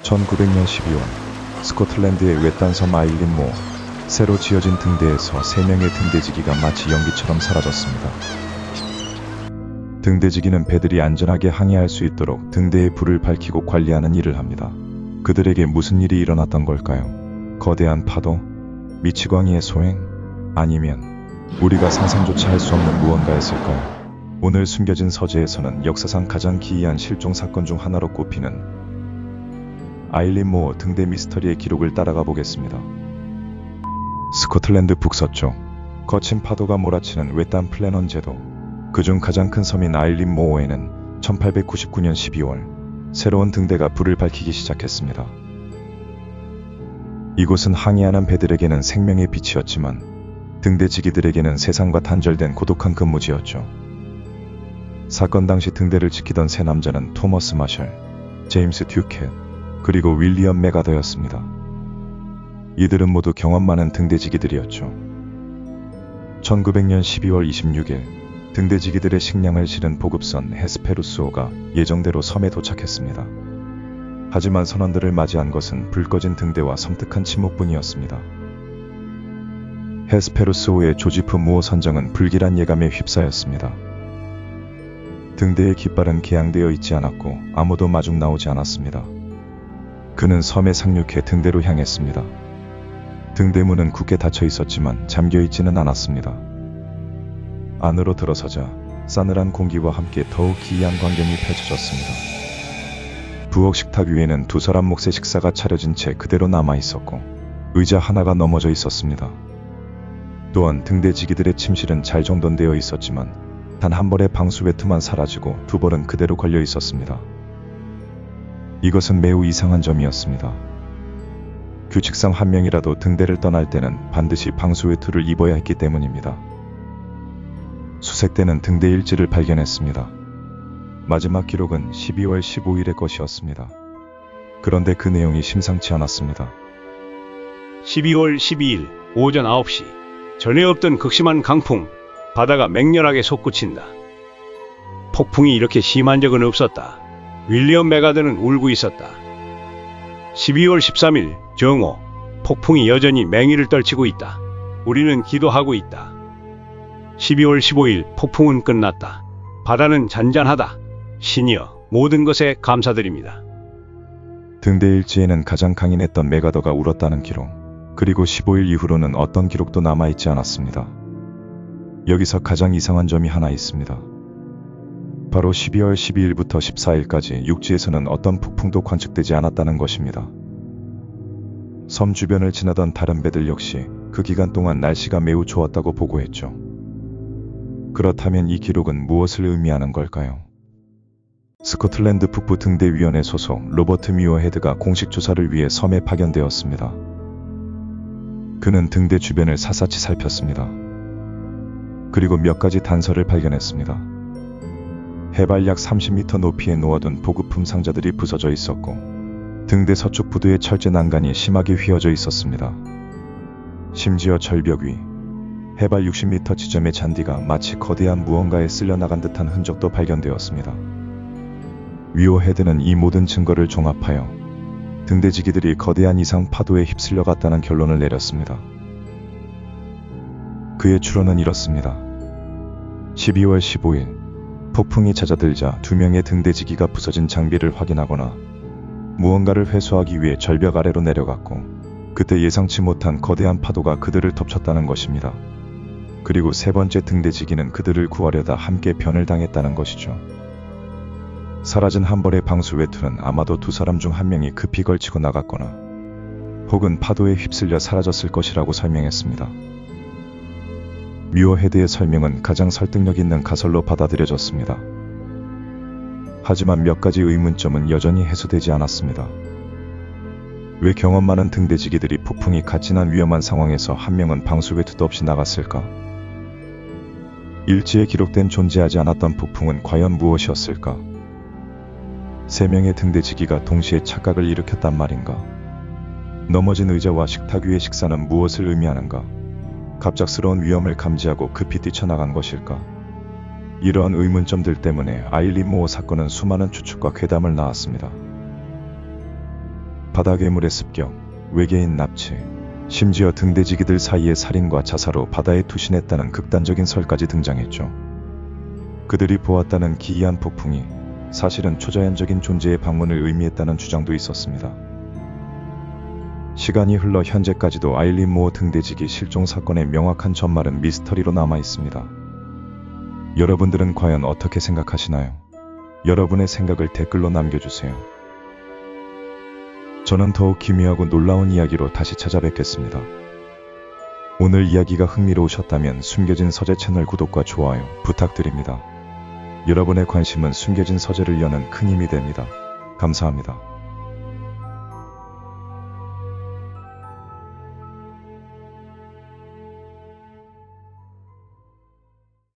1900년 12월 스코틀랜드의 외딴 섬 아일린 모어. 새로 지어진 등대에서 3명의 등대지기가 마치 연기처럼 사라졌습니다. 등대지기는 배들이 안전하게 항해할 수 있도록 등대에 불을 밝히고 관리하는 일을 합니다. 그들에게 무슨 일이 일어났던 걸까요? 거대한 파도? 미치광이의 소행? 아니면 우리가 상상조차 할 수 없는 무언가였을까요? 오늘 숨겨진 서재에서는 역사상 가장 기이한 실종 사건 중 하나로 꼽히는 아일린 모어 등대 미스터리의 기록을 따라가 보겠습니다. 스코틀랜드 북서쪽, 거친 파도가 몰아치는 외딴 플래넌 제도, 그중 가장 큰 섬인 아일린 모어에는 1899년 12월 새로운 등대가 불을 밝히기 시작했습니다. 이곳은 항해하는 배들에게는 생명의 빛이었지만 등대지기들에게는 세상과 단절된 고독한 근무지였죠. 사건 당시 등대를 지키던 세 남자는 토머스 마셜, 제임스 듀켓, 그리고 윌리엄 메가더였습니다. 이들은 모두 경험 많은 등대지기들이었죠. 1900년 12월 26일 등대지기들의 식량을 실은 보급선 헤스페루스호가 예정대로 섬에 도착했습니다. 하지만 선원들을 맞이한 것은 불 꺼진 등대와 섬뜩한 침묵뿐이었습니다. 헤스페루스호의 조지프 무어 선장은 불길한 예감에 휩싸였습니다. 등대의 깃발은 개양되어 있지 않았고 아무도 마중 나오지 않았습니다. 그는 섬에 상륙해 등대로 향했습니다. 등대문은 굳게 닫혀 있었지만 잠겨 있지는 않았습니다. 안으로 들어서자 싸늘한 공기와 함께 더욱 기이한 광경이 펼쳐졌습니다. 부엌 식탁 위에는 두 사람 몫의 식사가 차려진 채 그대로 남아 있었고 의자 하나가 넘어져 있었습니다. 또한 등대지기들의 침실은 잘 정돈되어 있었지만 단 한 벌의 방수 외투만 사라지고 두 벌은 그대로 걸려 있었습니다. 이것은 매우 이상한 점이었습니다. 규칙상 한 명이라도 등대를 떠날 때는 반드시 방수 외투를 입어야 했기 때문입니다. 수색대는 등대 일지를 발견했습니다. 마지막 기록은 12월 15일의 것이었습니다. 그런데 그 내용이 심상치 않았습니다. 12월 12일 오전 9시 전에 없던 극심한 강풍, 바다가 맹렬하게 솟구친다. 폭풍이 이렇게 심한 적은 없었다. 윌리엄 메가더는 울고 있었다. 12월 13일 정오, 폭풍이 여전히 맹위를 떨치고 있다. 우리는 기도하고 있다. 12월 15일 폭풍은 끝났다. 바다는 잔잔하다. 신이여, 모든 것에 감사드립니다. 등대 일지에는 가장 강인했던 메가더가 울었다는 기록, 그리고 15일 이후로는 어떤 기록도 남아있지 않았습니다. 여기서 가장 이상한 점이 하나 있습니다. 바로 12월 12일부터 14일까지 육지에서는 어떤 폭풍도 관측되지 않았다는 것입니다. 섬 주변을 지나던 다른 배들 역시 그 기간 동안 날씨가 매우 좋았다고 보고했죠. 그렇다면 이 기록은 무엇을 의미하는 걸까요? 스코틀랜드 북부 등대위원회 소속 로버트 뮤어헤드가 공식 조사를 위해 섬에 파견되었습니다. 그는 등대 주변을 샅샅이 살폈습니다. 그리고 몇 가지 단서를 발견했습니다. 해발 약 30m 높이에 놓아둔 보급품 상자들이 부서져 있었고 등대 서쪽 부두의 철제 난간이 심하게 휘어져 있었습니다. 심지어 절벽 위 해발 60m 지점의 잔디가 마치 거대한 무언가에 쓸려나간 듯한 흔적도 발견되었습니다. 뮤어헤드는 이 모든 증거를 종합하여 등대지기들이 거대한 이상 파도에 휩쓸려 갔다는 결론을 내렸습니다. 그의 추론은 이렇습니다. 12월 15일 폭풍이 잦아들자 두 명의 등대지기가 부서진 장비를 확인하거나 무언가를 회수하기 위해 절벽 아래로 내려갔고 그때 예상치 못한 거대한 파도가 그들을 덮쳤다는 것입니다. 그리고 세 번째 등대지기는 그들을 구하려다 함께 변을 당했다는 것이죠. 사라진 한 벌의 방수 외투는 아마도 두 사람 중 한 명이 급히 걸치고 나갔거나 혹은 파도에 휩쓸려 사라졌을 것이라고 설명했습니다. 뮤어헤드의 설명은 가장 설득력 있는 가설로 받아들여졌습니다. 하지만 몇 가지 의문점은 여전히 해소되지 않았습니다. 왜 경험 많은 등대지기들이 폭풍이 갓 지난 위험한 상황에서 한 명은 방수 외투도 없이 나갔을까? 일지에 기록된 존재하지 않았던 폭풍은 과연 무엇이었을까? 세 명의 등대지기가 동시에 착각을 일으켰단 말인가? 넘어진 의자와 식탁 위의 식사는 무엇을 의미하는가? 갑작스러운 위험을 감지하고 급히 뛰쳐나간 것일까? 이러한 의문점들 때문에 아일린 모어 사건은 수많은 추측과 괴담을 낳았습니다. 바다 괴물의 습격, 외계인 납치, 심지어 등대지기들 사이의 살인과 자살로 바다에 투신했다는 극단적인 설까지 등장했죠. 그들이 보았다는 기이한 폭풍이 사실은 초자연적인 존재의 방문을 의미했다는 주장도 있었습니다. 시간이 흘러 현재까지도 아일린 모어 등대지기 실종 사건의 명확한 전말은 미스터리로 남아 있습니다. 여러분들은 과연 어떻게 생각하시나요? 여러분의 생각을 댓글로 남겨주세요. 저는 더욱 기묘하고 놀라운 이야기로 다시 찾아뵙겠습니다. 오늘 이야기가 흥미로우셨다면 숨겨진 서재 채널 구독과 좋아요 부탁드립니다. 여러분의 관심은 숨겨진 서재를 여는 큰 힘이 됩니다. 감사합니다.